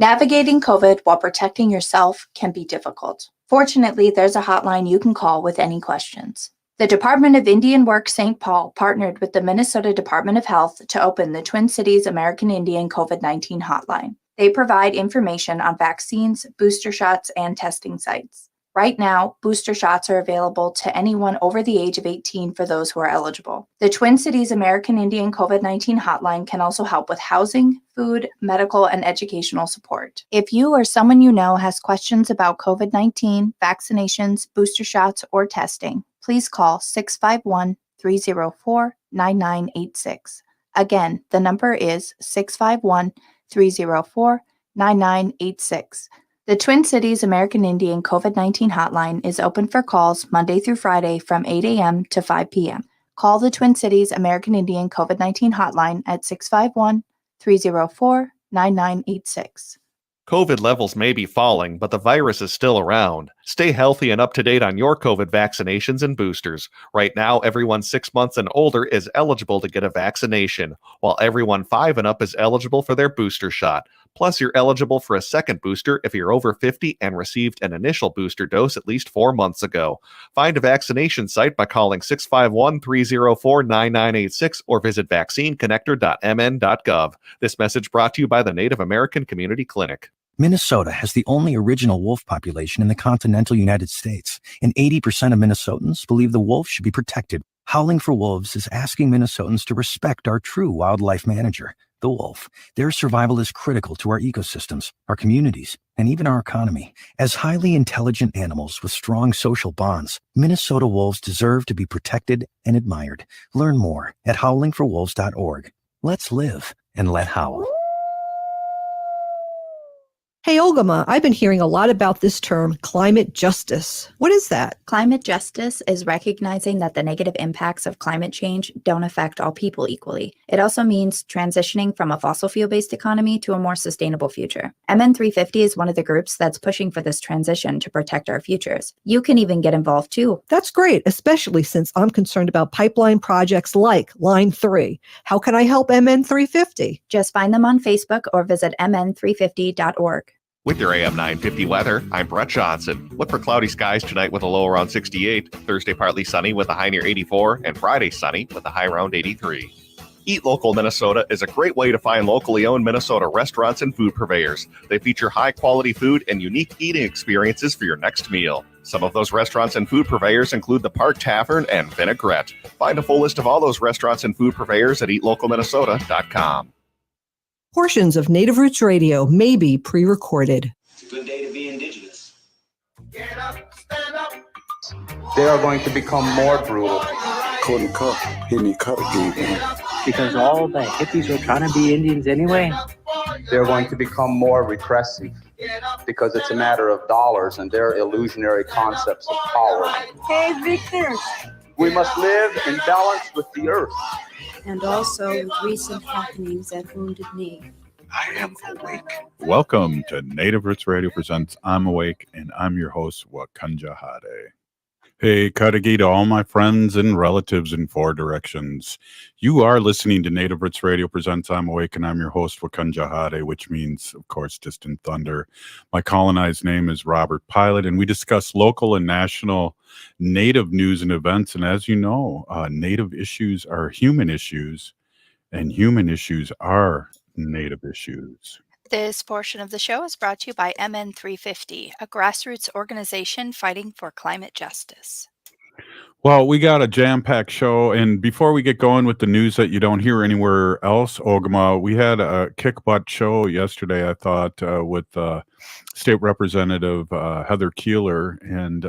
Navigating COVID while protecting yourself can be difficult. Fortunately, there's a hotline you can call with any questions. The Department of Indian Work St. Paul partnered with the Minnesota Department of Health to open the Twin Cities American Indian COVID-19 hotline. They provide information on vaccines, booster shots, and testing sites. Right now, booster shots are available to anyone over the age of 18 for those who are eligible. The Twin Cities American Indian COVID-19 hotline can also help with housing, food, medical, and educational support. If you or someone you know has questions about COVID-19, vaccinations, booster shots, or testing, please call 651 304 9986. Again, the number is 651 304 9986. The Twin Cities American Indian COVID-19 hotline is open for calls Monday through Friday from 8 a.m. to 5 p.m. Call the Twin Cities American Indian COVID-19 hotline at 651 304 9986. COVID levels may be falling, but the virus is still around. Stay healthy and up to date on your COVID vaccinations and boosters. Right now, everyone 6 months and older is eligible to get a vaccination, while everyone 5 and up is eligible for their booster shot. Plus, you're eligible for a second booster if you're over 50 and received an initial booster dose at least 4 months ago. Find a vaccination site by calling 651-304-9986 or visit vaccineconnector.mn.gov. This message brought to you by the Native American Community Clinic. Minnesota has the only original wolf population in the continental United States, and 80% of Minnesotans believe the wolf should be protected. Howling for Wolves is asking Minnesotans to respect our true wildlife manager, the wolf. Their survival is critical to our ecosystems, our communities, and even our economy. As highly intelligent animals with strong social bonds, Minnesota wolves deserve to be protected and admired. Learn more at howlingforwolves.org. Let's live and let howl. Hey, Olgama, I've been hearing a lot about this term, climate justice. What is that? Climate justice is recognizing that the negative impacts of climate change don't affect all people equally. It also means transitioning from a fossil fuel-based economy to a more sustainable future. MN350 is one of the groups that's pushing for this transition to protect our futures. You can even get involved too. That's great, especially since I'm concerned about pipeline projects like Line 3. How can I help MN350? Just find them on Facebook or visit mn350.org. With your AM 950 weather, I'm Brett Johnson. Look for cloudy skies tonight with a low around 68, Thursday partly sunny with a high near 84, and Friday sunny with a high around 83. Eat Local Minnesota is a great way to find locally owned Minnesota restaurants and food purveyors. They feature high-quality food and unique eating experiences for your next meal. Some of those restaurants and food purveyors include the Park Tavern and Vinaigrette. Find a full list of all those restaurants and food purveyors at eatlocalminnesota.com. Portions of Native Roots Radio may be pre-recorded. It's a good day to be indigenous. Get up, stand up. They are going to become more brutal. Couldn't cut, hitting cut again. Because all the hippies were trying to be Indians anyway. They're going to become more repressive because it's a matter of dollars and their illusionary concepts of power. Hey, Victor. We must live in balance with the earth. And also with recent happenings at Wounded Knee. I am awake. Welcome to Native Roots Radio presents I'm Awake, and I'm your host, Wakanja Hade. Hey, Kadagi to all my friends and relatives in 4 directions. You are listening to Native Roots Radio presents I'm Awake, and I'm your host, Wakanja Hade, which means, of course, Distant Thunder. My colonized name is Robert Pilot, and we discuss local and national Native news and events. And as you know, Native issues are human issues, and human issues are Native issues. This portion of the show is brought to you by MN350, a grassroots organization fighting for climate justice. Well, we got a jam-packed show, and before we get going with the news that you don't hear anywhere else, Ogama, we had a kick-butt show yesterday, I thought, with State Representative Heather Keeler, and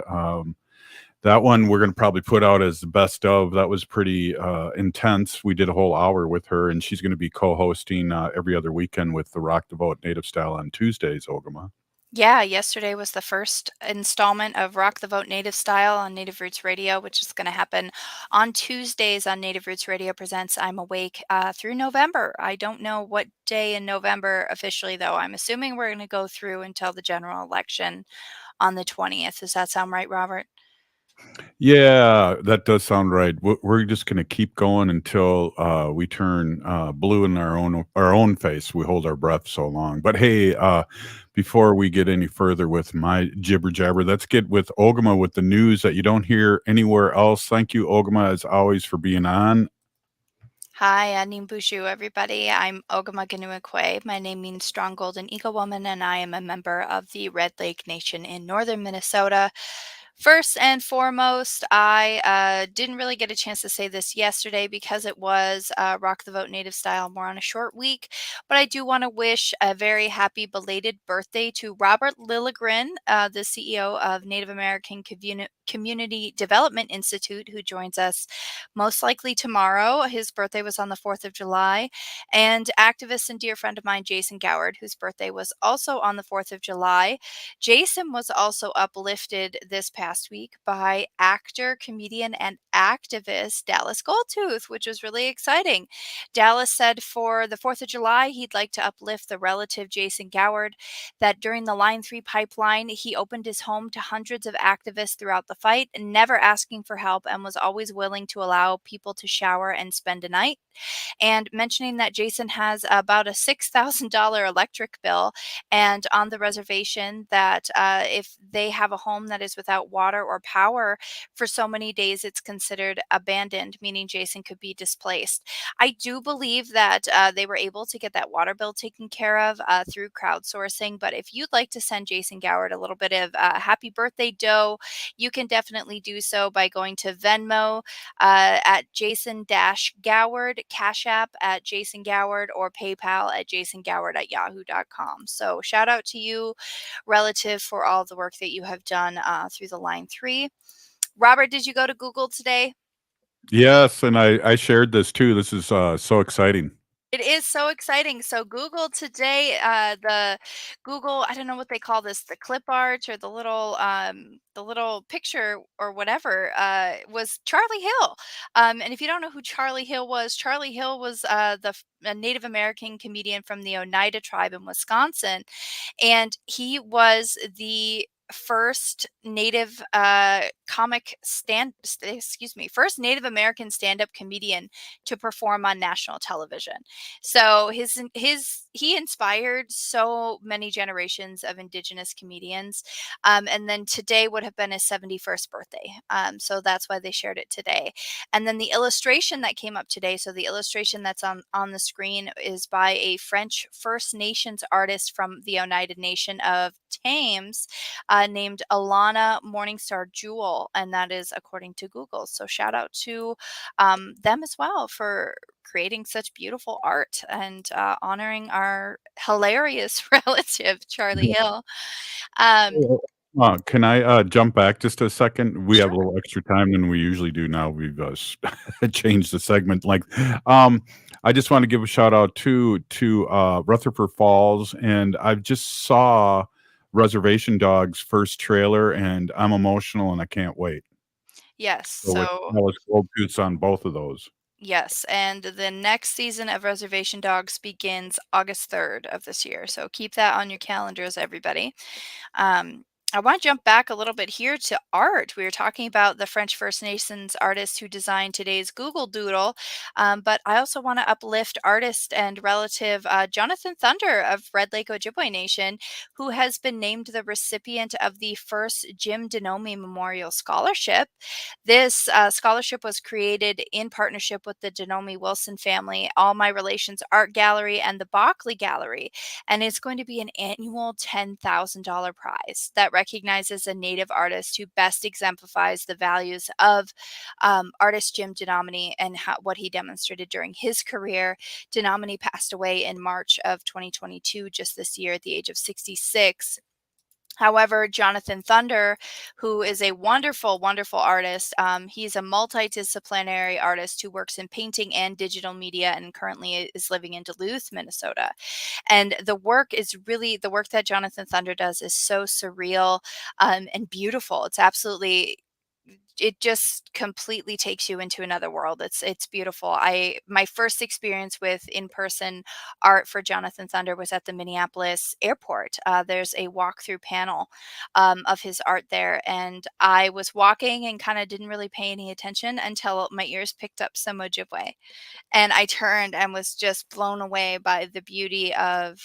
that one we're going to probably put out as the best of. That was pretty intense. We did a whole hour with her, and she's going to be co-hosting every other weekend with the Rock the Vote Native Style on Tuesdays, Ogama. Yeah, yesterday was the first installment of Rock the Vote Native Style on Native Roots Radio, which is going to happen on Tuesdays on Native Roots Radio Presents I'm Awake through November. I don't know what day in November officially, though. I'm assuming we're going to go through until the general election on the 20th. Does that sound right, Robert? Yeah, that does sound right. We're just going to keep going until we turn blue in our own face. We hold our breath so long. But hey, before we get any further with my jibber jabber, let's get with Ogama with the news that you don't hear anywhere else. Thank you, Ogama, as always, for being on. Hi, Nimbushu, everybody. I'm Ogama Ganuakwe. My name means Strong Golden Eagle Woman, and I am a member of the Red Lake Nation in northern Minnesota. First and foremost, I didn't really get a chance to say this yesterday because it was Rock the Vote Native Style more on a short week, but I do want to wish a very happy belated birthday to Robert Lilligren, the CEO of Native American Community Development Institute, who joins us most likely tomorrow. His birthday was on the 4th of July, and activist and dear friend of mine, Jason Goward, whose birthday was also on the 4th of July. Jason was also uplifted this past week by actor, comedian, and activist Dallas Goldtooth, which was really exciting. Dallas said for the 4th of July, he'd like to uplift the relative Jason Goward, that during the Line 3 pipeline, he opened his home to hundreds of activists throughout the fight, never asking for help, and was always willing to allow people to shower and spend a night. And mentioning that Jason has about a $6,000 electric bill, and on the reservation that if they have a home that is without water or power for so many days, it's considered abandoned, meaning Jason could be displaced. I do believe that they were able to get that water bill taken care of through crowdsourcing. But if you'd like to send Jason Goward a little bit of happy birthday dough, you can definitely do so by going to Venmo at Jason-Goward, Cash App at Jason Goward, or PayPal at jasongoward@yahoo.com. So shout out to you, relative, for all the work that you have done through the Line 3. Robert, did you go to Google today? Yes, and I shared this too. This is so exciting. It is so exciting. So Google today, the Google, I don't know what they call this, the clip art or the little picture or whatever, was Charlie Hill. And if you don't know who Charlie Hill was a Native American comedian from the Oneida tribe in Wisconsin, and he was the first Native first Native American stand-up comedian to perform on national television. So he inspired so many generations of Indigenous comedians, and then today would have been his 71st birthday. So that's why they shared it today. And then the illustration that came up today. So the illustration that's on the screen is by a French First Nations artist from the Oneida Nation of Thames, named Alana Morningstar Jewel, and that is according to Google. So shout out to them as well for creating such beautiful art and honoring our hilarious relative, Charlie Hill. Can I jump back just a second? We have a Sure. little extra time than we usually do now. We've changed the segment. I just want to give a shout out to Rutherford Falls, and I just saw Reservation Dogs' first trailer, and I'm emotional, and I can't wait. Yes. So with So Dallas Goldtooth on both of those. yes, and the next season of Reservation Dogs begins August 3rd of this year. So keep that on your calendars, everybody. Um, I want to jump back a little bit here to art. We were talking about the French First Nations artist who designed today's Google Doodle, but I also want to uplift artist and relative Jonathan Thunder of Red Lake Ojibwe Nation, who has been named the recipient of the first Jim Denomi Memorial Scholarship. This scholarship was created in partnership with the Denomi Wilson family, All My Relations Art Gallery, and the Bockley Gallery, and it's going to be an annual $10,000 prize that recognizes a Native artist who best exemplifies the values of artist Jim Denominy and what he demonstrated during his career. Denominy passed away in March of 2022, just this year, at the age of 66. However, Jonathan Thunder, who is a wonderful, wonderful artist, he's a multidisciplinary artist who works in painting and digital media and currently is living in Duluth, Minnesota. And the work that Jonathan Thunder does is so surreal and beautiful. It's absolutely it just completely takes you into another world. It's beautiful. My first experience with in-person art for Jonathan Thunder was at the Minneapolis airport. There's a walkthrough panel of his art there, and I was walking and kind of didn't really pay any attention until my ears picked up some Ojibwe, and I turned and was just blown away by the beauty of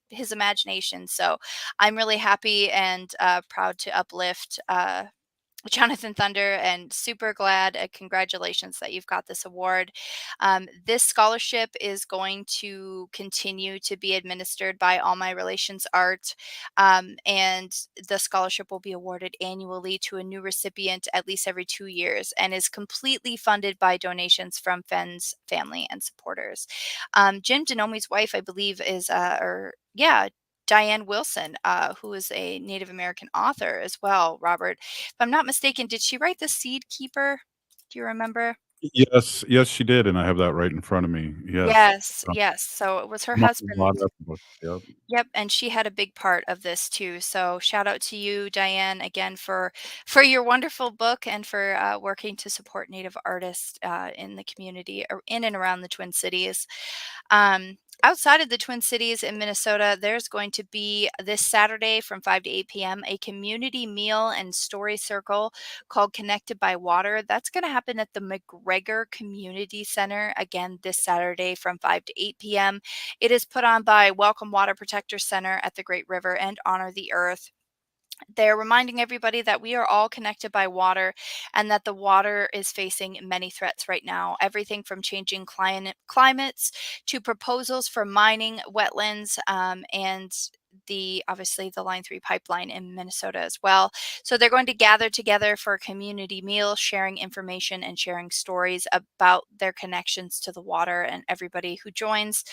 his imagination. So I'm really happy and proud to uplift Jonathan Thunder, and super glad. Congratulations that you've got this award. This scholarship is going to continue to be administered by All My Relations Art, and the scholarship will be awarded annually to a new recipient at least every 2 years, and is completely funded by donations from friends, family, and supporters. Jim Denomi's wife, I believe, is Diane Wilson, who is a Native American author as well. Robert, if I'm not mistaken, did she write The Seed Keeper? Do you remember? Yes, yes, she did, and I have that right in front of me. Yes. Yes, yes. So it was her Come up with a lot husband. of books, yep. Yep, and she had a big part of this too. So shout out to you, Diane, again for your wonderful book and for working to support Native artists in the community or in and around the Twin Cities. Outside of the Twin Cities in Minnesota, there's going to be this Saturday from 5 to 8 p.m. a community meal and story circle called Connected by Water. That's going to happen at the McGregor Community Center again this Saturday from 5 to 8 p.m. It is put on by Welcome Water Protector Center at the Great River and Honor the Earth. They're reminding everybody that we are all connected by water and that the water is facing many threats right now. Everything from changing climates to proposals for mining wetlands and obviously the Line 3 pipeline in Minnesota as well. So they're going to gather together for a community meal, sharing information and sharing stories about their connections to the water. And everybody who joins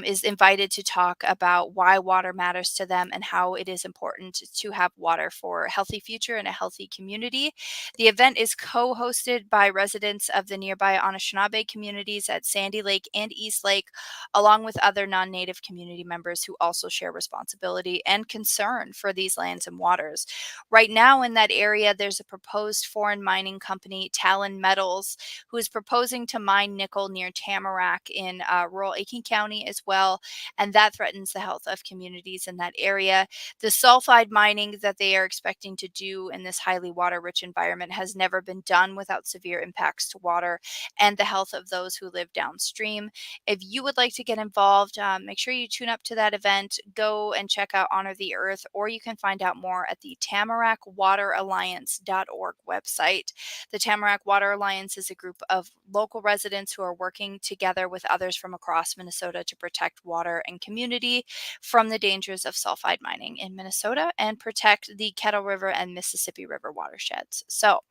is invited to talk about why water matters to them and how it is important to have water for a healthy future and a healthy community. The event is co-hosted by residents of the nearby Anishinaabe communities at Sandy Lake and East Lake, along with other non-Native community members who also share responsibility and concern for these lands and waters. Right now in that area, there's a proposed foreign mining company, Talon Metals, who is proposing to mine nickel near Tamarack in rural Aiken County as well, and that threatens the health of communities in that area. The sulfide mining that they are expecting to do in this highly water-rich environment has never been done without severe impacts to water and the health of those who live downstream. If you would like to get involved, make sure you tune up to that event. Go and check out Honor the Earth, or you can find out more at the TamarakWaterAlliance.org website. The Tamarack Water Alliance is a group of local residents who are working together with others from across Minnesota to protect water and community from the dangers of sulfide mining in Minnesota and protect the Kettle River and Mississippi River watersheds. So,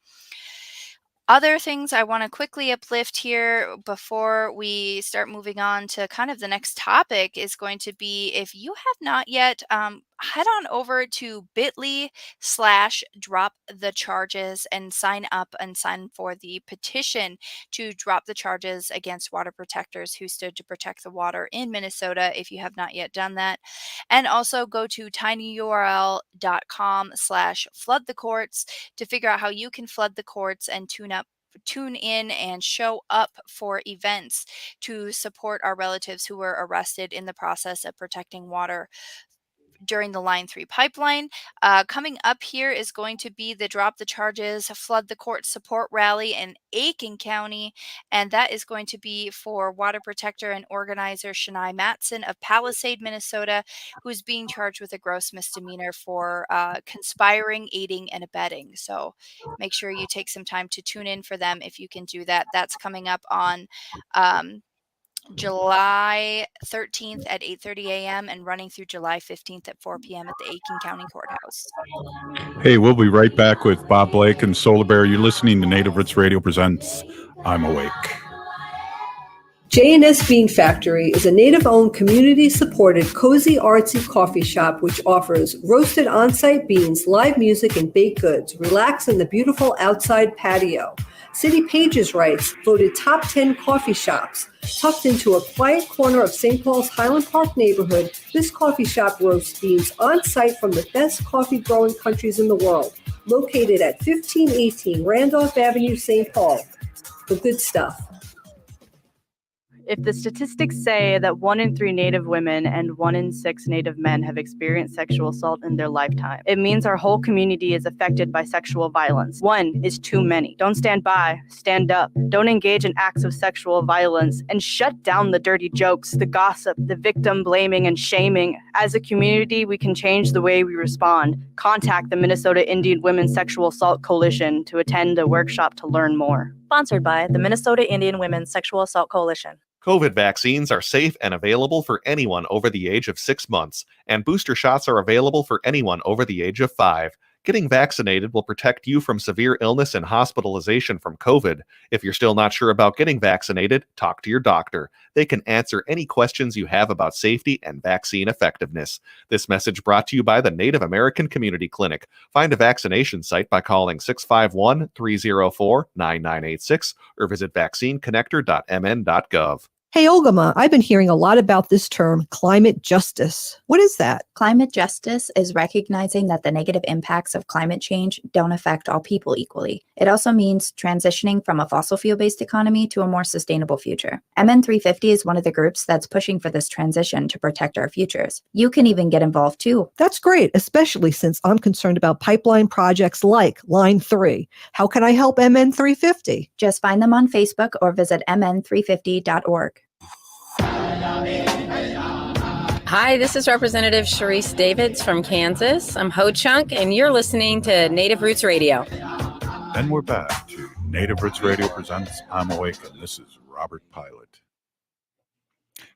other things I want to quickly uplift here before we start moving on to kind of the next topic is going to be, if you have not yet, head on over to bit.ly/drop the charges and sign up and sign for the petition to drop the charges against water protectors who stood to protect the water in Minnesota if you have not yet done that. And also go to tinyurl.com/flood the courts to figure out how you can flood the courts and tune in and show up for events to support our relatives who were arrested in the process of protecting water during the Line 3 pipeline. Coming up here is going to be the Drop the Charges, Flood the Court support rally in Aiken County, and that is going to be for water protector and organizer Shania Matson of Palisade, Minnesota, who is being charged with a gross misdemeanor for conspiring, aiding, and abetting. So make sure you take some time to tune in for them if you can do that. That's coming up on July 13th at 8:30 a.m. and running through July 15th at 4 p.m. at the Aiken County Courthouse. Hey, we'll be right back with Bob Blake and Solar Bear. You're listening to Native Roots Radio presents I'm Awake. J&S Bean Factory is a native-owned, community-supported, cozy, artsy coffee shop which offers roasted on-site beans, live music, and baked goods. Relax in the beautiful outside patio. City Pages writes, voted top 10 coffee shops. Tucked into a quiet corner of St. Paul's Highland Park neighborhood, this coffee shop roasts beans on-site from the best coffee-growing countries in the world. located at 1518 Randolph Avenue, St. Paul. The good stuff. If the statistics say that 1 in 3 Native women and 1 in 6 Native men have experienced sexual assault in their lifetime, it means our whole community is affected by sexual violence. 1 is too many. Don't stand by, stand up. Don't engage in acts of sexual violence, and shut down the dirty jokes, the gossip, the victim blaming and shaming. As a community, we can change the way we respond. Contact the Minnesota Indian Women's Sexual Assault Coalition to attend a workshop to learn more. Sponsored by the Minnesota Indian Women's Sexual Assault Coalition. COVID vaccines are safe and available for anyone over the age of 6 months, and booster shots are available for anyone over the age of 5. Getting vaccinated will protect you from severe illness and hospitalization from COVID. If you're still not sure about getting vaccinated, talk to your doctor. They can answer any questions you have about safety and vaccine effectiveness. This message brought to you by the Native American Community Clinic. Find a vaccination site by calling 651-304-9986 or visit vaccineconnector.mn.gov. Hey, Olgama, I've been hearing a lot about this term, climate justice. What is that? Climate justice is recognizing that the negative impacts of climate change don't affect all people equally. It also means transitioning from a fossil fuel-based economy to a more sustainable future. MN350 is one of the groups that's pushing for this transition to protect our futures. You can even get involved too. That's great, especially since I'm concerned about pipeline projects like Line 3. How can I help MN350? Just find them on Facebook or visit mn350.org. Hi, this is Representative Sharice Davids from Kansas. I'm Ho Chunk, and you're listening to Native Roots Radio. And we're back to Native Roots Radio presents I'm Awake, and this is Robert Pilot.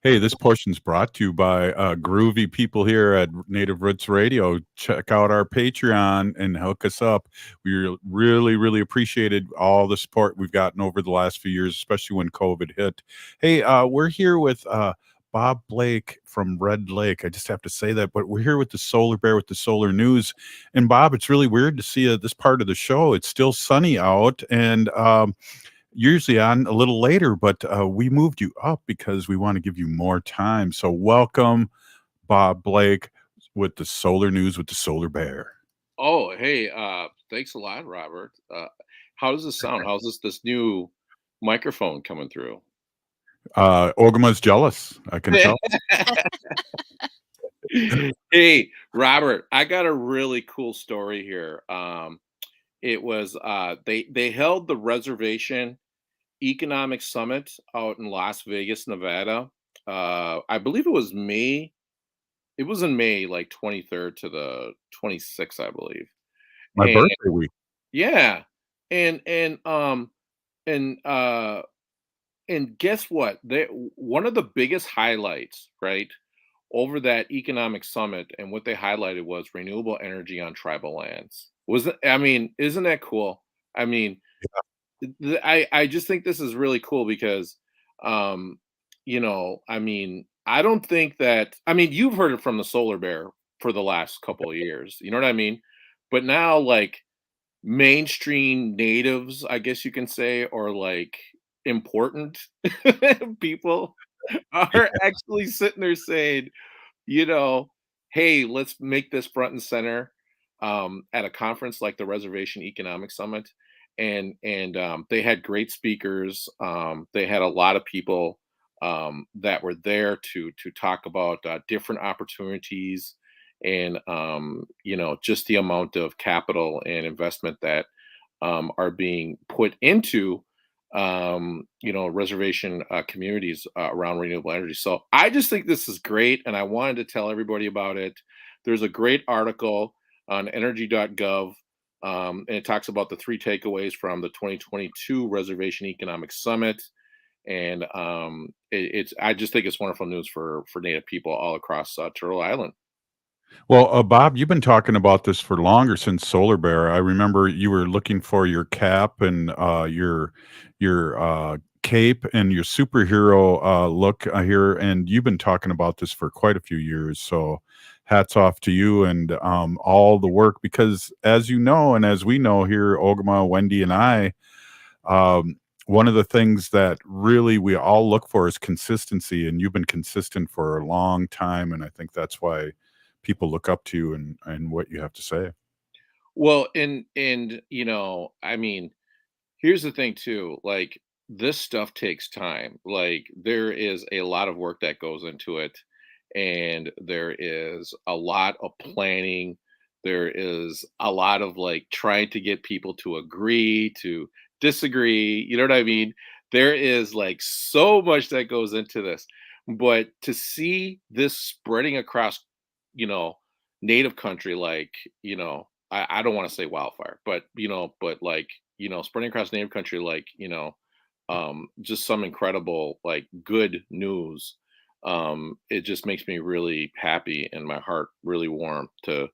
Hey, this portion's brought to you by groovy people here at Native Roots Radio. Check out our Patreon and hook us up. We really, really appreciated all the support we've gotten over the last few years, especially when COVID hit. Hey, we're here with Bob Blake from Red Lake. I just have to say that, but we're here with the Solar Bear with the Solar News. And Bob, it's really weird to see this part of the show. It's still sunny out, and usually on a little later, but we moved you up because we want to give you more time. So welcome, Bob Blake, with the Solar News with the Solar Bear. Oh, hey, thanks a lot, Robert. How does this sound? How's this new microphone coming through? Ogama's jealous, I can tell. Hey, Robert, I got a really cool story here. It was they held the Reservation Economic Summit out in Las Vegas, Nevada. I believe it was May. It was in May, like 23rd to the 26th, I believe. My birthday week. Yeah, and guess what? One of the biggest highlights, right, over that economic summit, and what they highlighted was renewable energy on tribal lands. Isn't that cool? I mean, I just think this is really cool because, I don't think that. You've heard it from the Solar Bear for the last couple of years. You know what I mean? But now, like, mainstream natives, I guess you can say, or like important people are actually sitting there saying, hey, let's make this front and center at a conference like the Reservation Economic Summit. And they had great speakers. They had a lot of people that were there to talk about different opportunities and just the amount of capital and investment that are being put into reservation communities around renewable energy. So I just think this is great, and I wanted to tell everybody about it. There's a great article on energy.gov, and it talks about the 3 takeaways from the 2022 Reservation Economic Summit. And I just think it's wonderful news for Native people all across Turtle Island. Well, Bob, you've been talking about this for longer, since Solar Bear. I remember you were looking for your cap and your cape and your superhero look here, and you've been talking about this for quite a few years. So hats off to you and all the work, because as you know, and as we know here, Ogama, Wendy, and I, one of the things that really we all look for is consistency, and you've been consistent for a long time, and I think that's why people look up to you and what you have to say. Well, and I mean, here's the thing too, like this stuff takes time. Like there is a lot of work that goes into it, and there is a lot of planning. There is a lot of like trying to get people to agree, to disagree. You know what I mean? There is like so much that goes into this. But to see this spreading across, you know, native country, like, I don't want to say wildfire, but but like, spreading across native country, like, just some incredible, like, good news. It just makes me really happy and my heart really warm to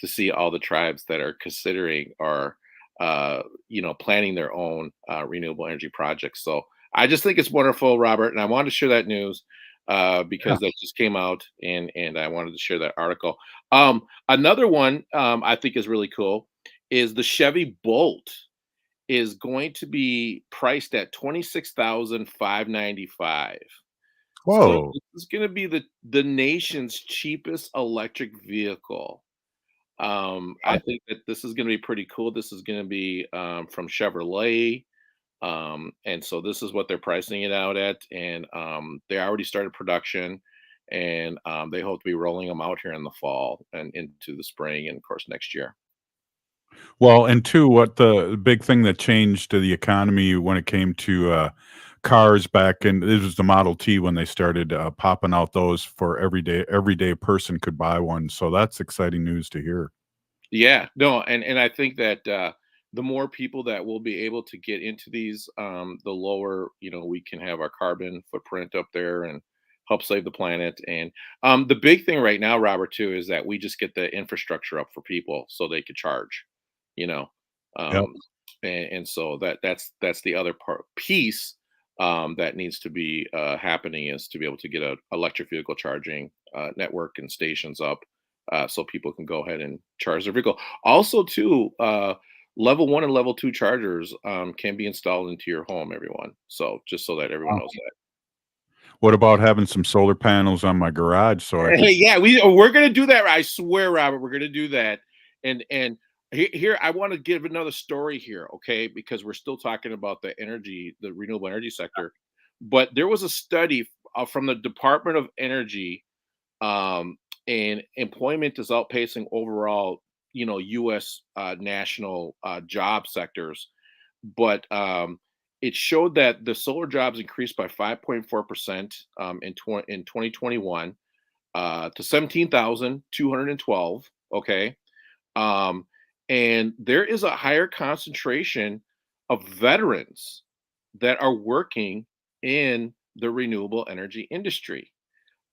see all the tribes that are considering or planning their own renewable energy projects. So I just think it's wonderful, Robert, and I wanted to share that news Yeah. because that just came out, and I wanted to share that article. Another one I think is really cool is the Chevy Bolt is going to be priced at 26,595. So Whoa. this is going to be the nation's cheapest electric vehicle. I think that this is going to be pretty cool. This is going to be from Chevrolet. And so this is what they're pricing it out at. And they already started production, and they hope to be rolling them out here in the fall and into the spring and of course next year. Well, and two, what the big thing that changed the economy when it came to cars back in it was the Model T when they started popping out those for everyday person could buy one. So that's exciting news to hear. Yeah, no, and I think that the more people that will be able to get into these, the lower we can have our carbon footprint up there and help save the planet. And the big thing right now, Robert, too, is that we just get the infrastructure up for people so they could charge. You know, Yep. um, and so that's the other piece that needs to be happening is to be able to get a electric vehicle charging network and stations up so people can go ahead and charge their vehicle. Also, too, level 1 and level 2 chargers can be installed into your home, everyone. So just so that everyone Wow. knows that. What about having some solar panels on my garage so I could? Yeah, we're gonna do that. I swear, Robert, we're gonna do that. And here I want to give another story here, okay? Because we're still talking about the renewable energy sector. But there was a study from the Department of Energy, um, and employment is outpacing overall, U.S. National job sectors. But it showed that the solar jobs increased by 5.4% in 2021 to 17,212. Okay. Um, and there is a higher concentration of veterans that are working in the renewable energy industry.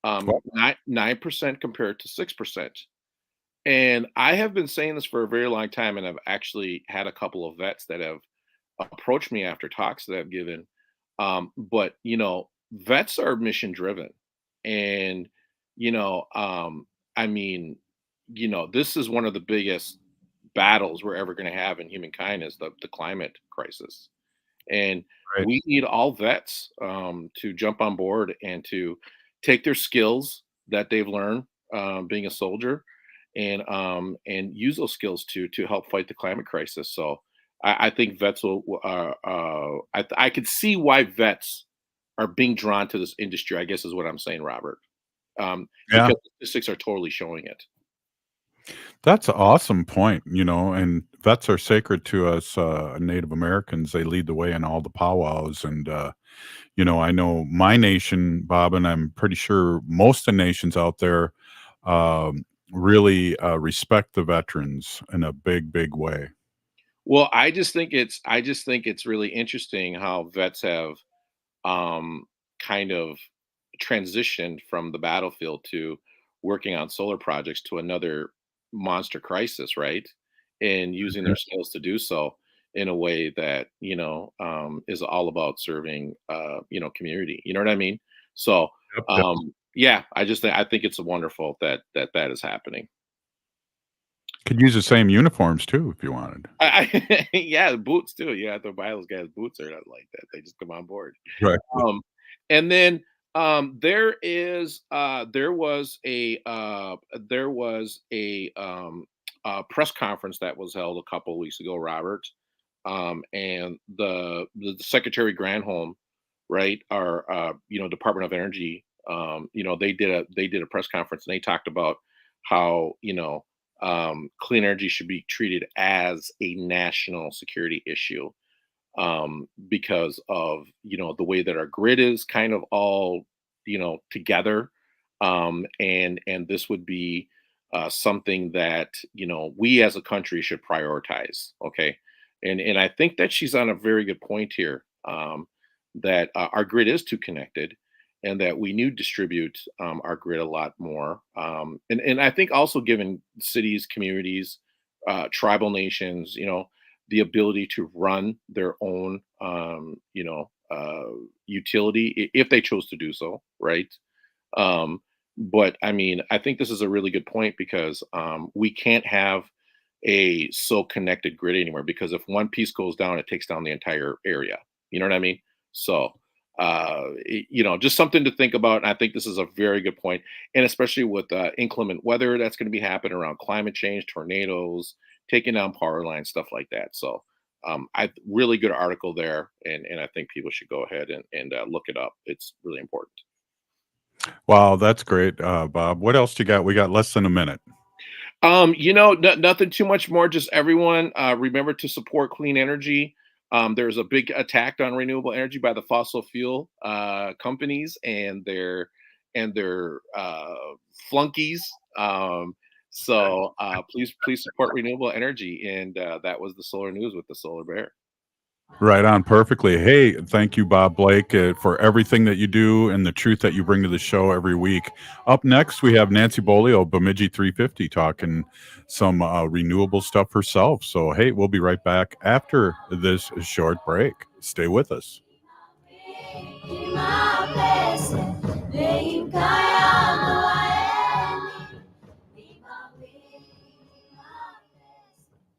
Well, 9% compared to 6%. And I have been saying this for a very long time, and I've actually had a couple of vets that have approached me after talks that I've given. But vets are mission driven, and you know, um, I mean, this is one of the biggest battles we're ever going to have in humankind is the climate crisis, and right. we need all vets to jump on board and to take their skills that they've learned being a soldier and use those skills to help fight the climate crisis. So I think vets will. I could see why vets are being drawn to this industry. I guess is what I'm saying, Robert. Yeah. Because statistics are totally showing it. That's an awesome point, and vets are sacred to us Native Americans. They lead the way in all the powwows. And, I know my nation, Bob, and I'm pretty sure most of the nations out there really respect the veterans in a big, big way. Well, I just think it's really interesting how vets have kind of transitioned from the battlefield to working on solar projects to another monster crisis, right? And using Mhm. their skills to do so in a way that is all about serving community. You know what I mean? So Yep, yep. yeah, I think it's wonderful that is happening. Could use the same uniforms too if you wanted. Yeah, the boots too. You have to buy those guys boots or not like that. They just come on board. Right. Um, and then there was a press conference that was held a couple of weeks ago, Robert, and the Secretary Granholm, right, our Department of Energy, they did a press conference and they talked about how clean energy should be treated as a national security issue, because of the way that our grid is kind of all together, and this would be something that we as a country should prioritize. Okay, and I think that she's on a very good point here, that our grid is too connected, and that we need to distribute our grid a lot more. And I think also giving cities, communities, tribal nations, the ability to run their own, utility if they chose to do so, right? But I mean, I think this is a really good point because we can't have a so connected grid anymore, because if one piece goes down, it takes down the entire area. You know what I mean? So, just something to think about. And I think this is a very good point, and especially with inclement weather that's going to be happening around climate change, tornadoes, taking down power lines, stuff like that. So, really good article there, and I think people should go ahead and look it up. It's really important. Wow, that's great, Bob. What else you got? We got less than a minute. Nothing too much more. Just everyone, remember to support clean energy. There's a big attack on renewable energy by the fossil fuel companies and their flunkies. So please support renewable energy. And that was the Solar News with the Solar Bear. Right on, perfectly. Hey, thank you, Bob Blake, for everything that you do and the truth that you bring to the show every week. Up next, we have Nancy Beaulieu of Bimi'ji 350 talking some renewable stuff herself. So, hey, we'll be right back after this short break. Stay with us.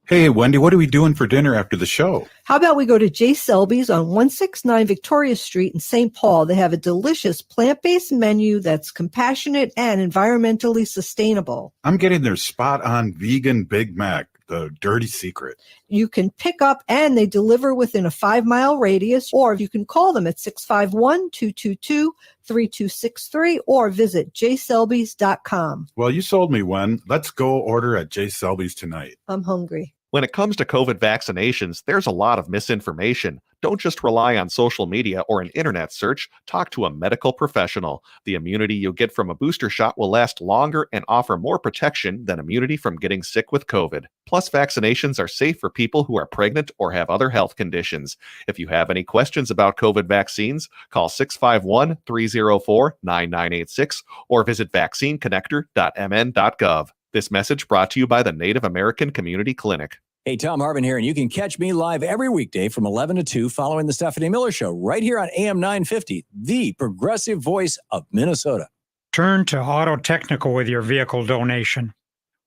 Hey, Wendy, what are we doing for dinner after the show? How about we go to J. Selby's on 169 Victoria Street in St. Paul? They have a delicious plant-based menu that's compassionate and environmentally sustainable. I'm getting their spot-on vegan Big Mac, the dirty secret. You can pick up and they deliver within a 5-mile radius, or you can call them at 651-222-3263 or visit jselbys.com. Well, you sold me, Wen. Let's go order at J. Selby's tonight. I'm hungry. When it comes to COVID vaccinations, there's a lot of misinformation. Don't just rely on social media or an internet search. Talk to a medical professional. The immunity you'll get from a booster shot will last longer and offer more protection than immunity from getting sick with COVID. Plus, vaccinations are safe for people who are pregnant or have other health conditions. If you have any questions about COVID vaccines, call 651-304-9986 or visit vaccineconnector.mn.gov. This message brought to you by the Native American Community Clinic. Hey, Tom Harvin here, and you can catch me live every weekday from 11 to 2 following the Stephanie Miller Show right here on AM 950, the progressive voice of Minnesota. Turn to Auto Technical with your vehicle donation.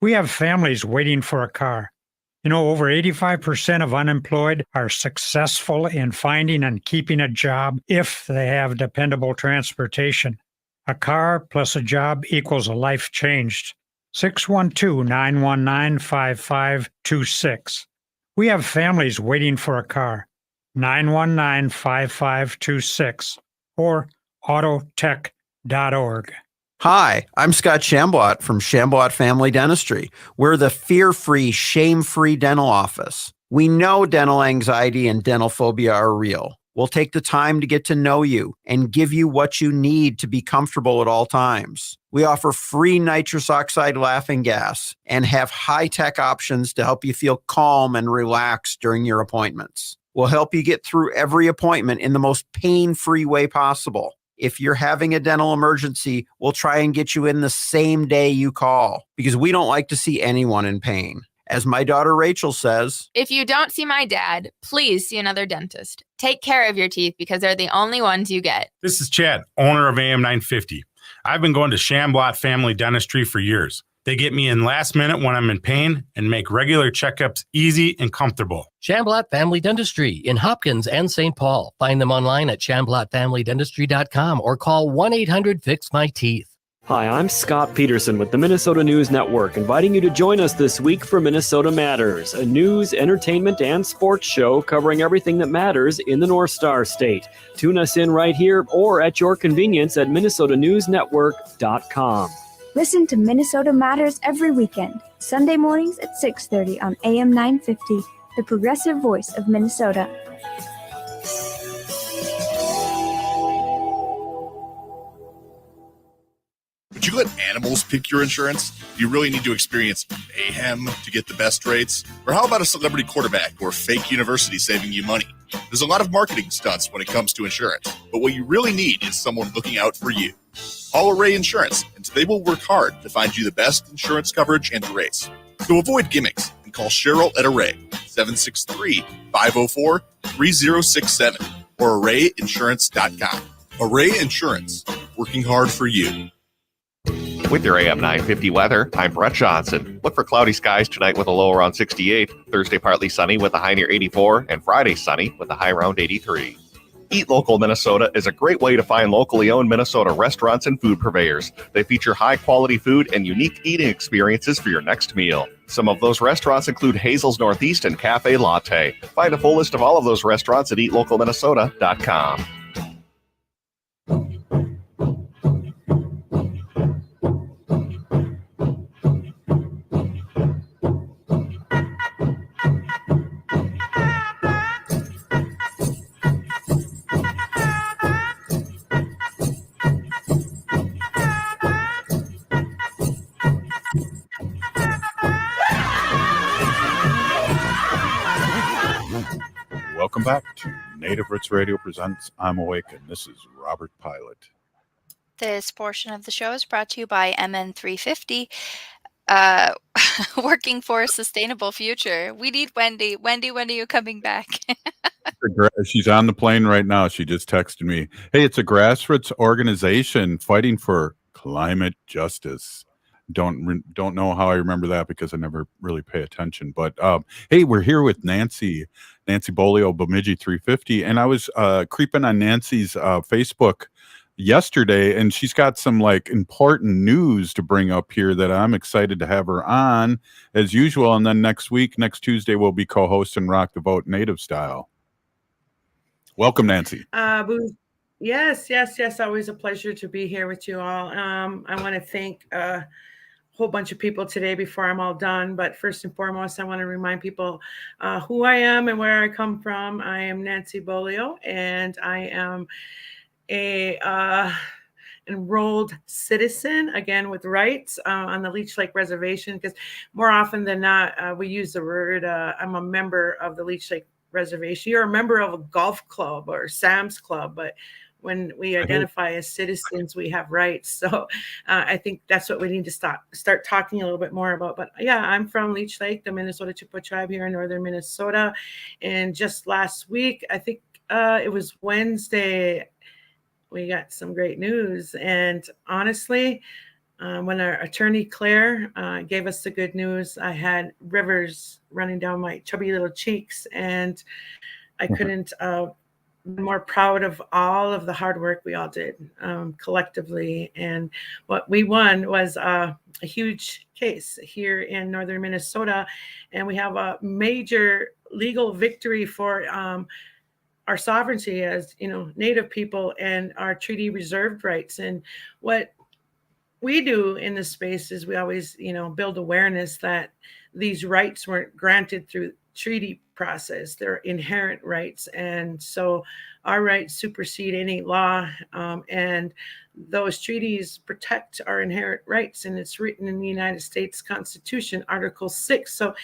We have families waiting for a car. Over 85% of unemployed are successful in finding and keeping a job if they have dependable transportation. A car plus a job equals a life changed. 612-919-5526. We have families waiting for a car. 919-5526 or autotech.org. Hi, I'm Scott Shambot from Shambot Family Dentistry. We're the fear-free, shame-free dental office. We know dental anxiety and dental phobia are real. We'll take the time to get to know you and give you what you need to be comfortable at all times. We offer free nitrous oxide laughing gas and have high-tech options to help you feel calm and relaxed during your appointments. We'll help you get through every appointment in the most pain-free way possible. If you're having a dental emergency, we'll try and get you in the same day you call because we don't like to see anyone in pain. As my daughter Rachel says, if you don't see my dad, please see another dentist. Take care of your teeth because they're the only ones you get. This is Chad, owner of AM 950. I've been going to Shambot Family Dentistry for years. They get me in last minute when I'm in pain and make regular checkups easy and comfortable. Shambot Family Dentistry in Hopkins and St. Paul. Find them online at shamblotfamilydentistry.com or call 1-800-FIX-MY-TEETH. Hi, I'm Scott Peterson with the Minnesota News Network, inviting you to join us this week for Minnesota Matters, a news, entertainment, and sports show covering everything that matters in the North Star State. Tune us in right here or at your convenience at minnesotanewsnetwork.com. Listen to Minnesota Matters every weekend, Sunday mornings at 6:30 on AM 950, the progressive voice of Minnesota. Would you let animals pick your insurance? Do you really need to experience mayhem to get the best rates? Or how about a celebrity quarterback or fake university saving you money? There's a lot of marketing stunts when it comes to insurance, but what you really need is someone looking out for you. Call Array Insurance, and they will work hard to find you the best insurance coverage and rates. So avoid gimmicks and call Cheryl at Array, 763-504-3067, or arrayinsurance.com. Array Insurance, working hard for you. With your AM 950 weather, I'm Brett Johnson. Look for cloudy skies tonight with a low around 68, Thursday partly sunny with a high near 84, and Friday sunny with a high around 83. Eat Local Minnesota is a great way to find locally owned Minnesota restaurants and food purveyors. They feature high-quality food and unique eating experiences for your next meal. Some of those restaurants include Hazel's Northeast and Cafe Latte. Find a full list of all of those restaurants at eatlocalminnesota.com. Welcome back to Native Roots Radio presents I'm Awake, and this is Robert Pilot. This portion of the show is brought to you by MN350, working for a sustainable future. We need Wendy. Wendy, when are you coming back? She's on the plane right now. She just texted me. Hey, it's a grassroots organization fighting for climate justice. Don't know how I remember that because I never really pay attention. But hey, we're here with Nancy Beaulieu of Bimi'ji 350, and I was creeping on Nancy's Facebook yesterday, and she's got some like important news to bring up here that I'm excited to have her on as usual. And then next Tuesday, we'll be co-hosting Rock the Vote Native Style. Welcome, Nancy. Yes. Always a pleasure to be here with you all. I want to thank a whole bunch of people today before I'm all done. But first and foremost, I want to remind people who I am and where I come from. I am Nancy Beaulieu, and I am a enrolled citizen, again, with rights on the Leech Lake Reservation, because more often than not, we use the word, I'm a member of the Leech Lake Reservation. You're a member of a golf club or Sam's Club, but when we identify as citizens, we have rights. So I think that's what we need to start talking a little bit more about. But yeah, I'm from Leech Lake, the Minnesota Chippewa tribe here in northern Minnesota. And just last week, I think it was Wednesday, we got some great news. And honestly, when our attorney Claire gave us the good news, I had rivers running down my chubby little cheeks, and I couldn't be more proud of all of the hard work we all did collectively. And what we won was a huge case here in northern Minnesota, and we have a major legal victory for our sovereignty as, Native people and our treaty reserved rights. And what we do in this space is we always, build awareness that these rights weren't granted through treaty process. They're inherent rights. And so our rights supersede any law. And those treaties protect our inherent rights. And it's written in the United States Constitution, Article 6. So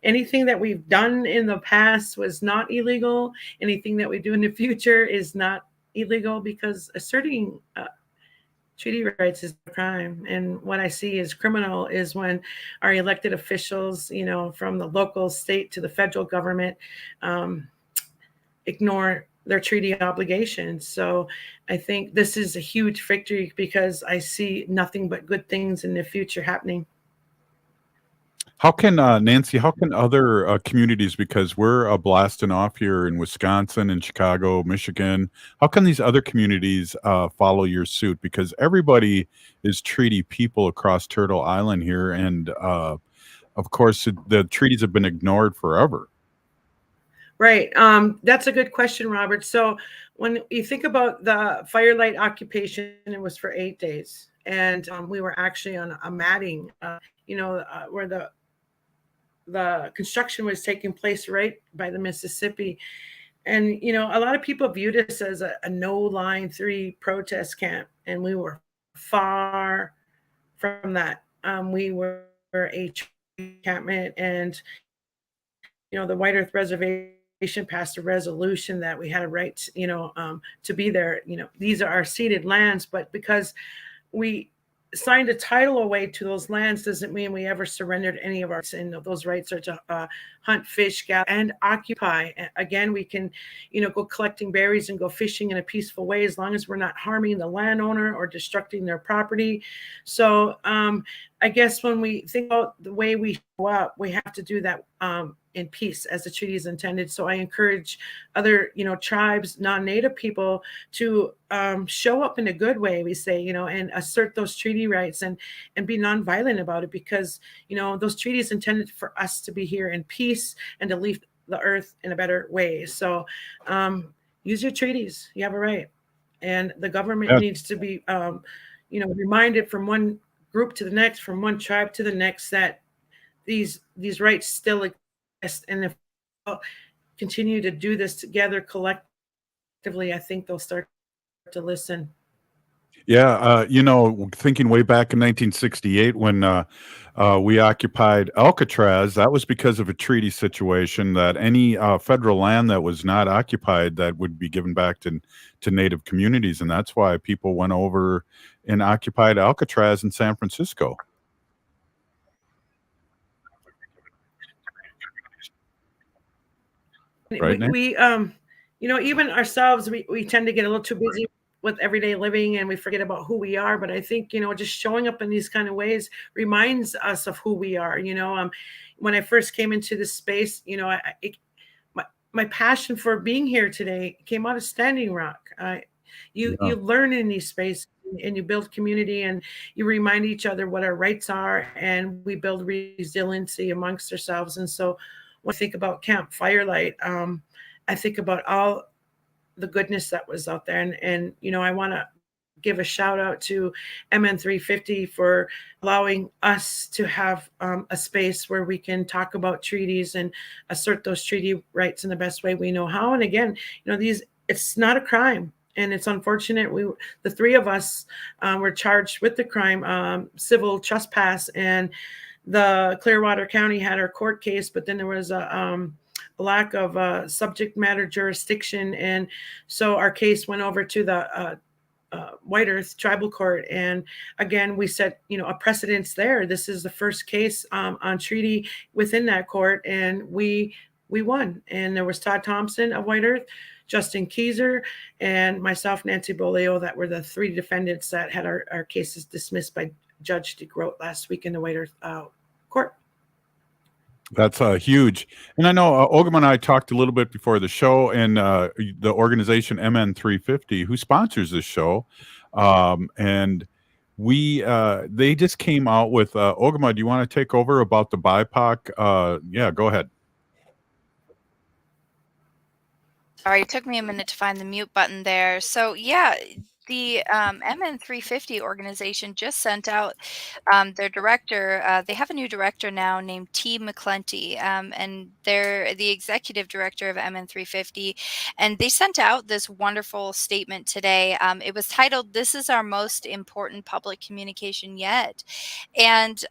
anything that we've done in the past was not illegal. Anything that we do in the future is not illegal, because asserting treaty rights is a crime. And what I see as criminal is when our elected officials, from the local, state to the federal government, ignore their treaty obligations. So I think this is a huge victory, because I see nothing but good things in the future happening. How can Nancy? How can other communities? Because we're blasting off here in Wisconsin and Chicago, Michigan. How can these other communities follow your suit? Because everybody is treaty people across Turtle Island here, and of course, the treaties have been ignored forever. Right. That's a good question, Robert. So when you think about the firelight occupation, it was for 8 days, and we were actually on a matting, where the construction was taking place right by the Mississippi. And, a lot of people viewed us as a no line 3 protest camp, and we were far from that. We were a encampment, and, the White Earth Reservation passed a resolution that we had a right, to be there. These are our ceded lands, but because we signed a title away to those lands doesn't mean we ever surrendered any of our rights. And those rights are to hunt, fish, gather, and occupy. Again, we can, go collecting berries and go fishing in a peaceful way as long as we're not harming the landowner or destructing their property. So I guess when we think about the way we show up, we have to do that in peace as the treaty is intended. So I encourage other, tribes, non-native people to show up in a good way, we say, and assert those treaty rights and be nonviolent about it, because, those treaties intended for us to be here in peace and to leave the earth in a better way. So use your treaties. You have a right. And the government needs to be, reminded from one group to the next, from one tribe to the next, that these rights still exist. And if we continue to do this together collectively, I think they'll start to listen. Yeah, thinking way back in 1968 when we occupied Alcatraz, that was because of a treaty situation that any federal land that was not occupied that would be given back to Native communities, and that's why people went over and occupied Alcatraz in San Francisco. Right, We even ourselves, we tend to get a little too busy with everyday living and we forget about who we are. But I think, just showing up in these kind of ways reminds us of who we are. When I first came into this space, my passion for being here today came out of Standing Rock. You learn in these spaces and you build community and you remind each other what our rights are, and we build resiliency amongst ourselves. And so when I think about Camp Firelight, I think about all the goodness that was out there. And I want to give a shout out to MN350 for allowing us to have a space where we can talk about treaties and assert those treaty rights in the best way we know how. And again, it's not a crime. And it's unfortunate. The three of us were charged with the crime, civil trespass, and the Clearwater County had our court case, but then there was a lack of subject matter jurisdiction. And so our case went over to the White Earth Tribal Court. And again, we set, a precedence there. This is the first case on treaty within that court. And we won. And there was Todd Thompson of White Earth, Justin Keyser, and myself, Nancy Beaulieu, that were the three defendants that had our cases dismissed by Judge DeGroat last week in the White Earth court. That's huge. And I know Ogama and I talked a little bit before the show, and the organization MN350, who sponsors this show, and they just came out with Ogama. Do you want to take over about the BIPOC? Yeah, go ahead. Sorry, it took me a minute to find the mute button there. So yeah, the MN350 organization just sent out their director. They have a new director now named T. McClenty, and they're the executive director of MN350. And they sent out this wonderful statement today. It was titled, "This is our most important public communication yet." And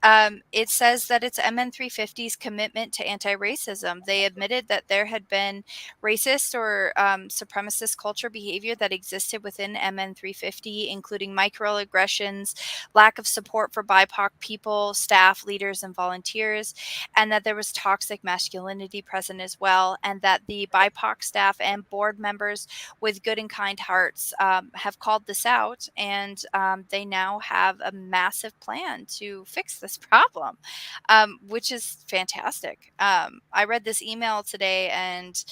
it says that it's MN350's commitment to anti-racism. They admitted that there had been racist or supremacist culture behavior that existed within MN350 350, including microaggressions, lack of support for BIPOC people, staff, leaders, and volunteers, and that there was toxic masculinity present as well, and that the BIPOC staff and board members with good and kind hearts have called this out, and they now have a massive plan to fix this problem, which is fantastic. I read this email today and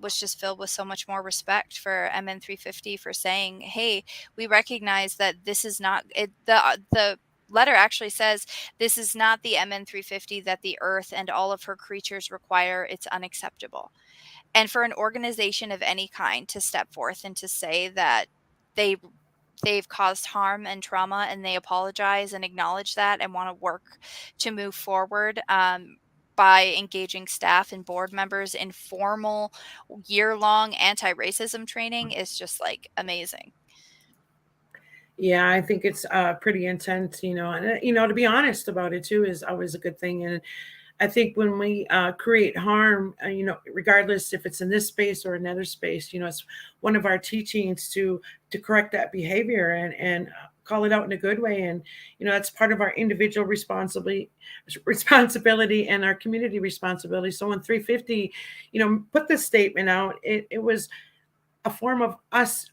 was just filled with so much more respect for MN350 for saying, hey, we recognize that this is not it, the letter actually says this is not the MN350 that the earth and all of her creatures require. It's unacceptable. And for an organization of any kind to step forth and to say that they've caused harm and trauma, and they apologize and acknowledge that and want to work to move forward by engaging staff and board members in formal year-long anti-racism training is just like amazing. Yeah, I think it's pretty intense, and to be honest about it too is always a good thing. And I think when we create harm, regardless if it's in this space or another space, it's one of our teachings to correct that behavior and call it out in a good way. And that's part of our individual responsibility and our community responsibility. So when 350, put this statement out, it was a form of us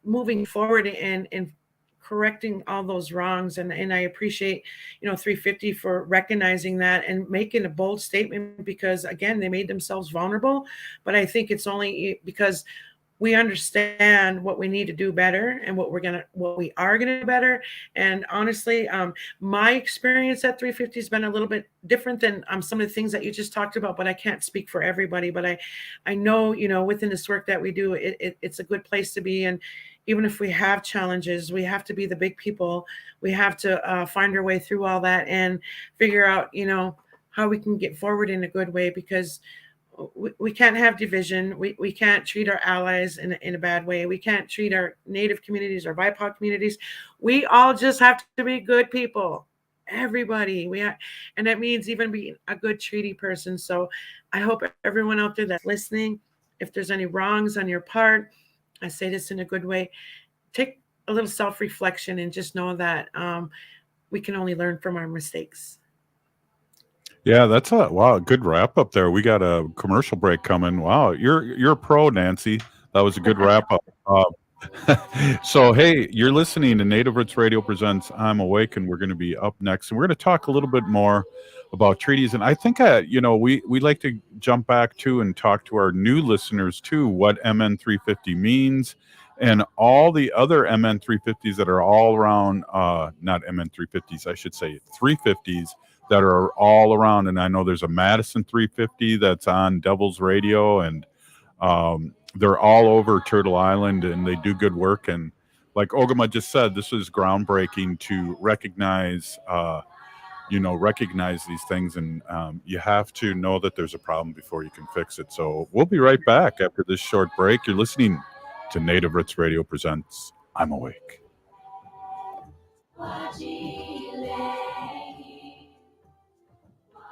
moving forward and correcting all those wrongs. And I appreciate, 350 for recognizing that and making a bold statement, because again, they made themselves vulnerable. But I think it's only because we understand what we need to do better and what we are gonna do better. And honestly, my experience at 350 has been a little bit different than some of the things that you just talked about, but I can't speak for everybody. But I know, within this work that we do, it's a good place to be. And even if we have challenges, we have to be the big people. We have to find our way through all that and figure out, how we can get forward in a good way, because we can't have division. We can't treat our allies in a bad way. We can't treat our Native communities or BIPOC communities. We all just have to be good people. Everybody. And that means even being a good treaty person. So I hope everyone out there that's listening, if there's any wrongs on your part, I say this in a good way, take a little self-reflection and just know that we can only learn from our mistakes. Yeah, that's a good wrap up there. We got a commercial break coming. Wow, you're a pro, Nancy. That was a good wrap up. So hey, you're listening to Native Roots Radio presents I'm Awake, and we're going to be up next, and we're going to talk a little bit more about treaties. And I think we like to jump back to and talk to our new listeners too, what MN 350 means, and all the other MN 350s that are all around, not MN 350s, I should say 350s that are all around. And I know there's a Madison 350 that's on Devil's Radio, and they're all over Turtle Island, and they do good work. And like Ogama just said, this is groundbreaking to recognize these things. And you have to know that there's a problem before you can fix it. So we'll be right back after this short break. You're listening to Native Roots Radio presents I'm Awake.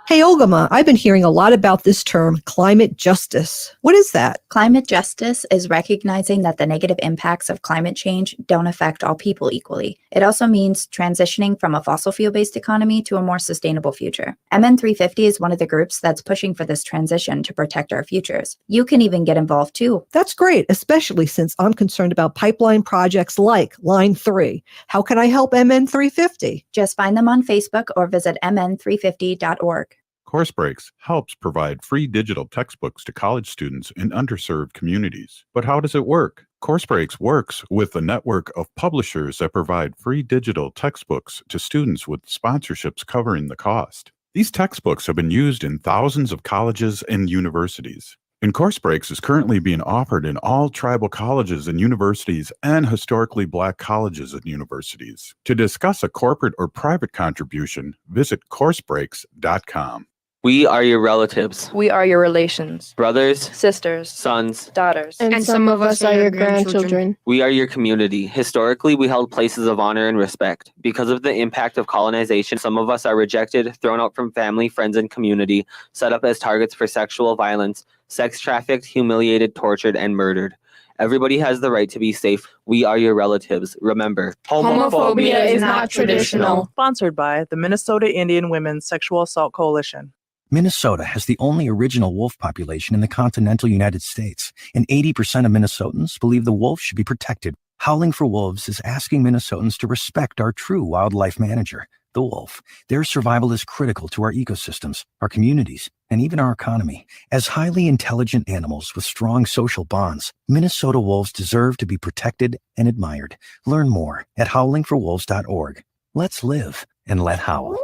Hey, Ogama, I've been hearing a lot about this term, climate justice. What is that? Climate justice is recognizing that the negative impacts of climate change don't affect all people equally. It also means transitioning from a fossil fuel-based economy to a more sustainable future. MN350 is one of the groups that's pushing for this transition to protect our futures. You can even get involved too. That's great, especially since I'm concerned about pipeline projects like Line 3. How can I help MN350? Just find them on Facebook or visit mn350.org. Course Breaks helps provide free digital textbooks to college students in underserved communities. But how does it work? Course Breaks works with a network of publishers that provide free digital textbooks to students with sponsorships covering the cost. These textbooks have been used in thousands of colleges and universities. And Course Breaks is currently being offered in all tribal colleges and universities and historically Black colleges and universities. To discuss a corporate or private contribution, visit coursebreaks.com. We are your relatives. We are your relations. Brothers, sisters, sons, daughters. And some of us are your grandchildren. We are your community. Historically, we held places of honor and respect. Because of the impact of colonization, some of us are rejected, thrown out from family, friends, and community, set up as targets for sexual violence, sex trafficked, humiliated, tortured, and murdered. Everybody has the right to be safe. We are your relatives. Remember, Homophobia is not traditional. Sponsored by the Minnesota Indian Women's Sexual Assault Coalition. Minnesota has the only original wolf population in the continental United States, and 80% of Minnesotans believe the wolf should be protected. Howling for Wolves is asking Minnesotans to respect our true wildlife manager, the wolf. Their survival is critical to our ecosystems, our communities, and even our economy. As highly intelligent animals with strong social bonds, Minnesota wolves deserve to be protected and admired. Learn more at howlingforwolves.org. Let's live and let howl.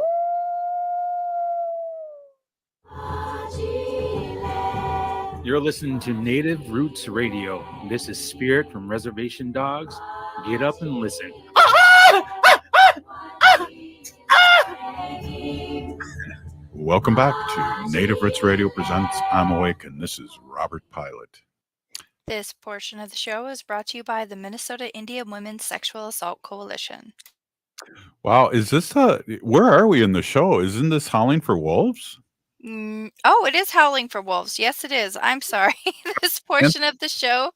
You're listening to Native Roots Radio. This is Spirit from Reservation Dogs. Get up and listen. Welcome back to Native Roots Radio presents I'm Awake, and this is Robert Pilot. This portion of the show is brought to you by the Minnesota Indian Women's Sexual Assault Coalition. Wow, is this where are we in the show? Isn't this Howling for Wolves? Oh, it is Howling for Wolves. Yes, it is. I'm sorry. This portion of the show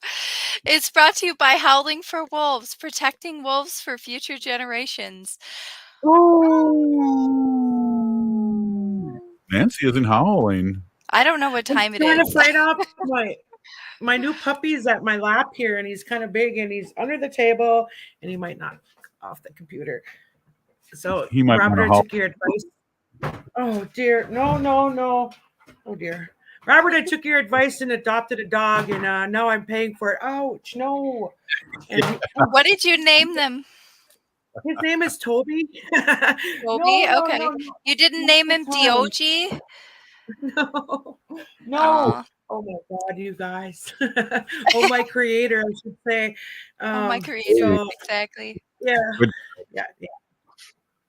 is brought to you by Howling for Wolves, protecting wolves for future generations. Nancy isn't howling. I don't know what time it I'm is. trying to fight off my new puppy's at my lap here, and he's kind of big, and he's under the table, and he might knock off the computer. So He might Robert, wanna I took your advice. Oh dear, no. Oh dear, Robert, I took your advice and adopted a dog, and now I'm paying for it. Ouch, no. And What did you name them? his name is Toby. Toby? No, Okay. no. You didn't name him Dioji? No. Aw. Oh my God, you guys. Oh, my creator, I should say. Oh, my creator. So, Exactly. yeah. Good. Yeah.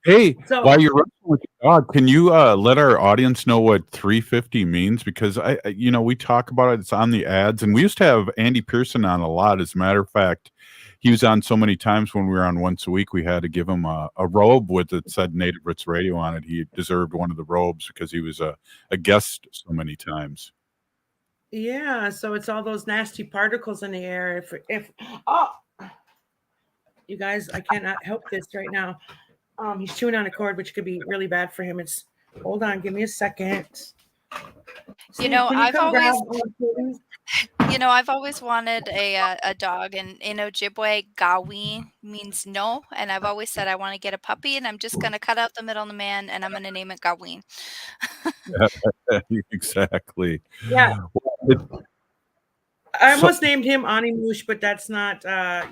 Hey, So- while you're wrestling with your dog, can you let our audience know what 350 means? Because we talk about it. It's on the ads, and we used to have Andy Pearson on a lot. As a matter of fact, he was on so many times when we were on once a week. We had to give him a robe with it said Native Roots Radio on it. He deserved one of the robes because he was a guest so many times. Yeah, so it's all those nasty particles in the air. If you guys, I cannot help this right now. He's chewing on a cord, which could be really bad for him. Hold on, give me a second. You know, Can you I've come always, grab one, please? I've always wanted a dog, and in Ojibwe, Gawi means no, and I've always said I want to get a puppy, and I'm just going to cut out the middle of the man, and I'm going to name it Gaween. Exactly. Yeah. I So- almost named him Animush, but that's not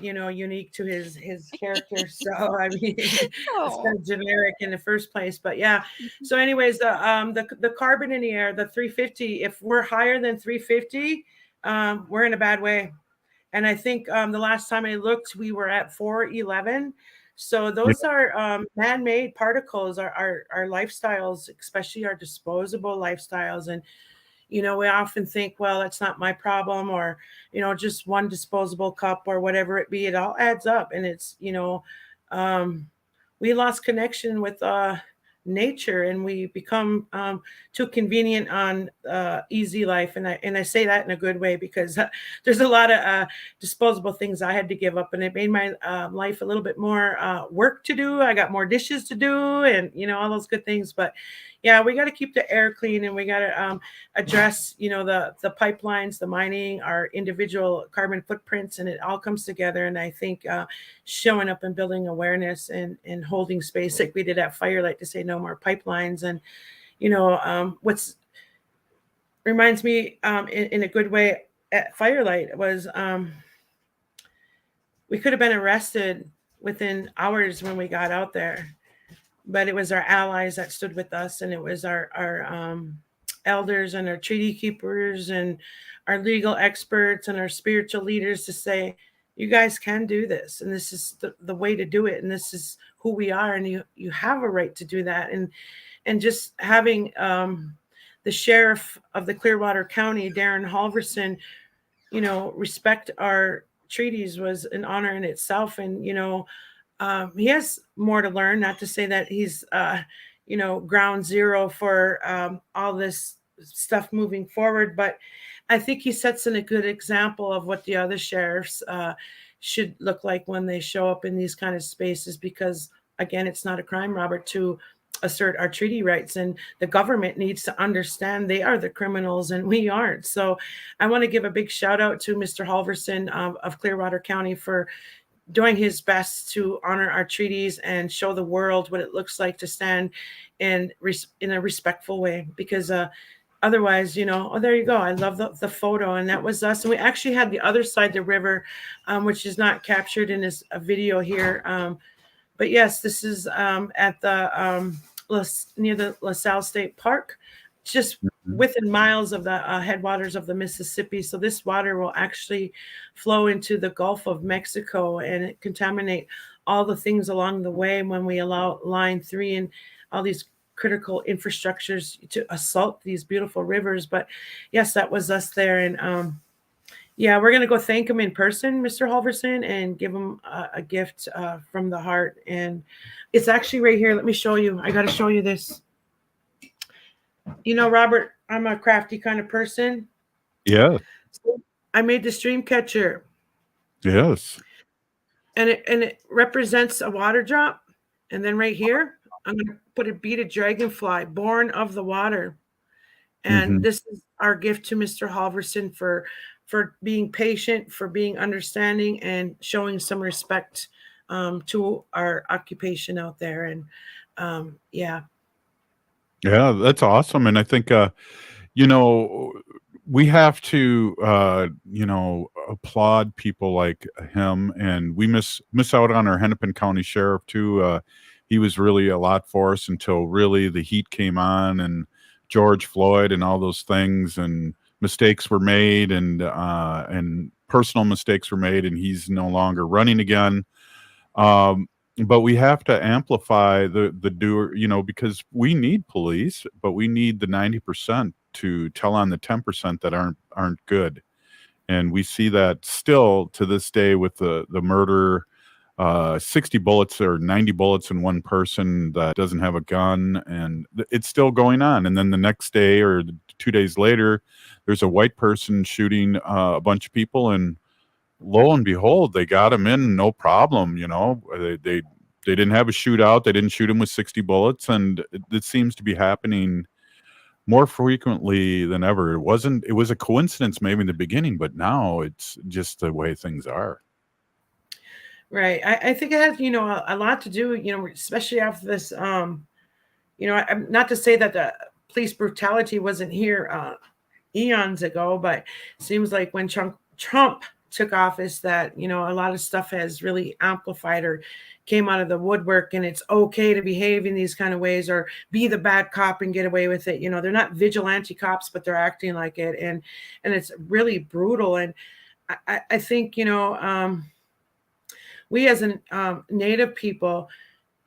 unique to his character. So I mean, it's kind of generic in the first place. But yeah. So anyways, the carbon in the air, the 350. If we're higher than 350, we're in a bad way. And I think the last time I looked, we were at 411. So those are man-made particles. Our lifestyles, especially our disposable lifestyles, and we often think, well, that's not my problem, or, just one disposable cup or whatever it be. It all adds up. And it's, we lost connection with nature, and we become too convenient on easy life. And I say that in a good way, because there's a lot of disposable things I had to give up, and it made my life a little bit more work to do. I got more dishes to do, and all those good things. But yeah, we got to keep the air clean, and we got to address the pipelines, the mining, our individual carbon footprints, and it all comes together. And I think showing up and building awareness and holding space like we did at Firelight to say no more pipelines. And what's reminds me in a good way at Firelight was we could have been arrested within hours when we got out there, but it was our allies that stood with us, and it was our elders and our treaty keepers and our legal experts and our spiritual leaders to say, you guys can do this, and this is the way to do it, and this is who we are, and you have a right to do that. And just having the sheriff of the Clearwater County, Darren Halverson, respect our treaties was an honor in itself. And he has more to learn, not to say that he's ground zero for all this stuff moving forward. But I think he sets in a good example of what the other sheriffs should look like when they show up in these kind of spaces, because again, it's not a crime, Robert, to assert our treaty rights, and the government needs to understand they are the criminals and we aren't. So I want to give a big shout out to Mr. Halverson of Clearwater County for doing his best to honor our treaties and show the world what it looks like to stand in a respectful way, because otherwise, oh, there you go. I love the photo, and that was us. And we actually had the other side of the river, which is not captured in this video here. But yes, this is at the near the LaSalle State Park, just within miles of the headwaters of the Mississippi. So this water will actually flow into the Gulf of Mexico and contaminate all the things along the way when we allow Line 3 and all these critical infrastructures to assault these beautiful rivers. But yes, that was us there. And yeah, we're going to go thank him in person, Mr. Halverson, and give him a gift from the heart. And it's actually right here. Let me show you. I got to show you this. Robert, I'm a crafty kind of person. Yeah. So I made the stream catcher. Yes. And it represents a water drop. And then right here, I'm going to put a beaded dragonfly born of the water. And this is our gift to Mr. Halverson for being patient, for being understanding, and showing some respect to our occupation out there. And yeah. Yeah, that's awesome. And I think, we have to, applaud people like him. And we miss out on our Hennepin County Sheriff too. He was really a lot for us until really the heat came on, and George Floyd and all those things, and mistakes were made, and personal mistakes were made, and he's no longer running again. But we have to amplify the doer, because we need police, but we need the 90% to tell on the 10% that aren't good. And we see that still to this day with the murder, 60 bullets or 90 bullets in one person that doesn't have a gun, and it's still going on. And then the next day or 2 days later, there's a white person shooting a bunch of people, and lo and behold, they got him in, no problem. They didn't have a shootout. They didn't shoot him with 60 bullets, and it seems to be happening more frequently than ever. It was a coincidence maybe in the beginning, but now it's just the way things are. Right. I think it has, a lot to do, especially after this, not to say that the police brutality wasn't here eons ago, but it seems like when Trump took office that, a lot of stuff has really amplified or came out of the woodwork, and it's okay to behave in these kind of ways or be the bad cop and get away with it. They're not vigilante cops, but they're acting like it. And it's really brutal. And I think, we as Native people,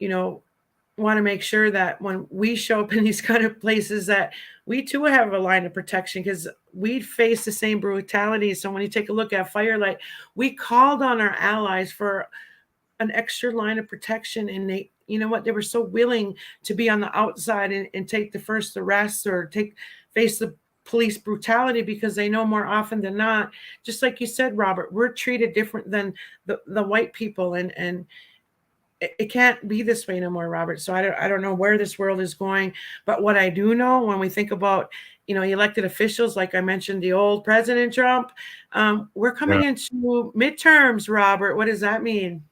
want to make sure that when we show up in these kind of places that we too have a line of protection, because we face the same brutality. So when you take a look at Firelight, we called on our allies for an extra line of protection, and they, they were so willing to be on the outside and take the first arrest or face the police brutality, because they know more often than not, just like you said, Robert, we're treated different than the white people, and it can't be this way no more, Robert. So I don't know where this world is going, but what I do know, when we think about elected officials, like I mentioned, the old President Trump, we're coming into midterms, Robert. What does that mean?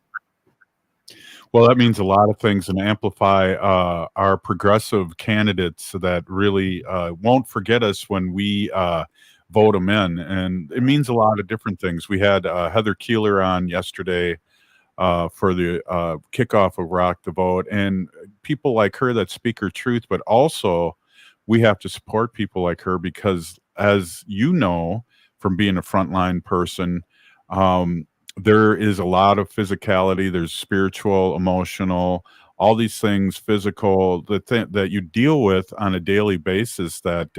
Well, that means a lot of things, and amplify our progressive candidates that really won't forget us when we vote them in. And it means a lot of different things. We had Heather Keeler on yesterday for the kickoff of Rock the Vote, and people like her that speak her truth, but also we have to support people like her, because as you know, from being a frontline person, there is a lot of physicality. There's spiritual, emotional, all these things, physical, that you deal with on a daily basis that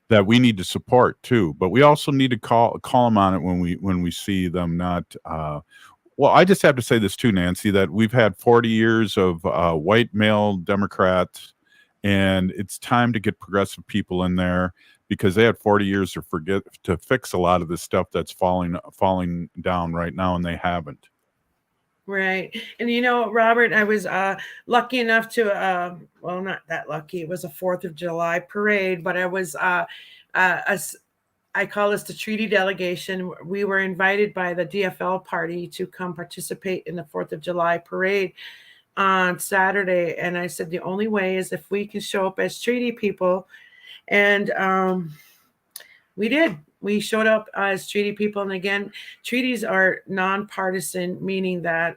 we need to support too. But we also need to call them on it when we see them not. Well, I just have to say this too, Nancy, that we've had 40 years of white male Democrats And it's time to get progressive people in there because they had 40 years to fix a lot of this stuff that's falling down right now, and they haven't. Right. And Robert, I was lucky enough to, well, not that lucky. It was a 4th of July parade, but I was, I call this the treaty delegation. We were invited by the DFL party to come participate in the 4th of July parade on Saturday. And I said, the only way is if we can show up as treaty people. And we did. We showed up as treaty people. And again, treaties are nonpartisan, meaning that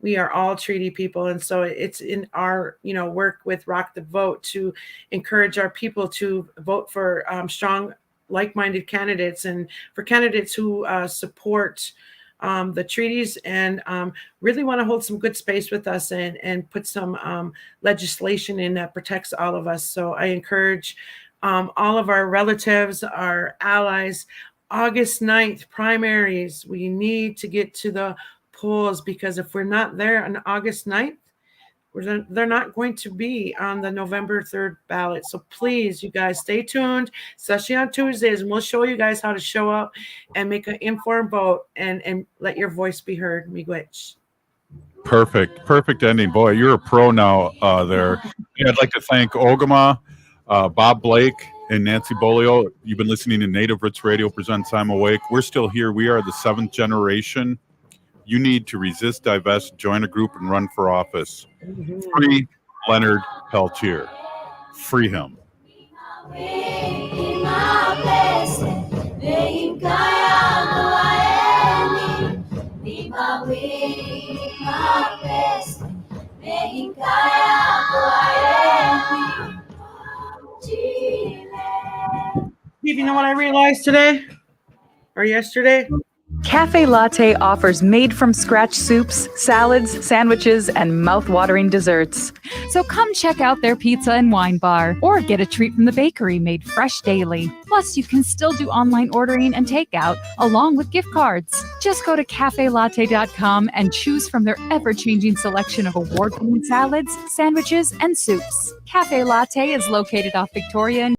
we are all treaty people. And so it's in our, work with Rock the Vote to encourage our people to vote for strong, like-minded candidates and for candidates who support the treaties and really want to hold some good space with us and put some legislation in that protects all of us. So I encourage all of our relatives, our allies, August 9th, primaries. We need to get to the polls because if we're not there on August 9th, they're not going to be on the November 3rd ballot. So please, you guys, stay tuned, especially on Tuesdays, and we'll show you guys how to show up and make an informed vote and let your voice be heard. Miigwech. Perfect ending. Boy, you're a pro now there. And I'd like to thank Ogama, Bob Blake, and Nancy Beaulieu. You've been listening to Native Roots Radio presents I'm Awake. We're still here. We are the 7th generation. You need to resist, divest, join a group, and run for office. Free Leonard Peltier. Free him. Steve, you know what I realized today or yesterday? Cafe Latte offers made-from-scratch soups, salads, sandwiches, and mouth-watering desserts. So come check out their pizza and wine bar, or get a treat from the bakery made fresh daily. Plus, you can still do online ordering and takeout, along with gift cards. Just go to cafelatte.com and choose from their ever-changing selection of award-winning salads, sandwiches, and soups. Cafe Latte is located off Victoria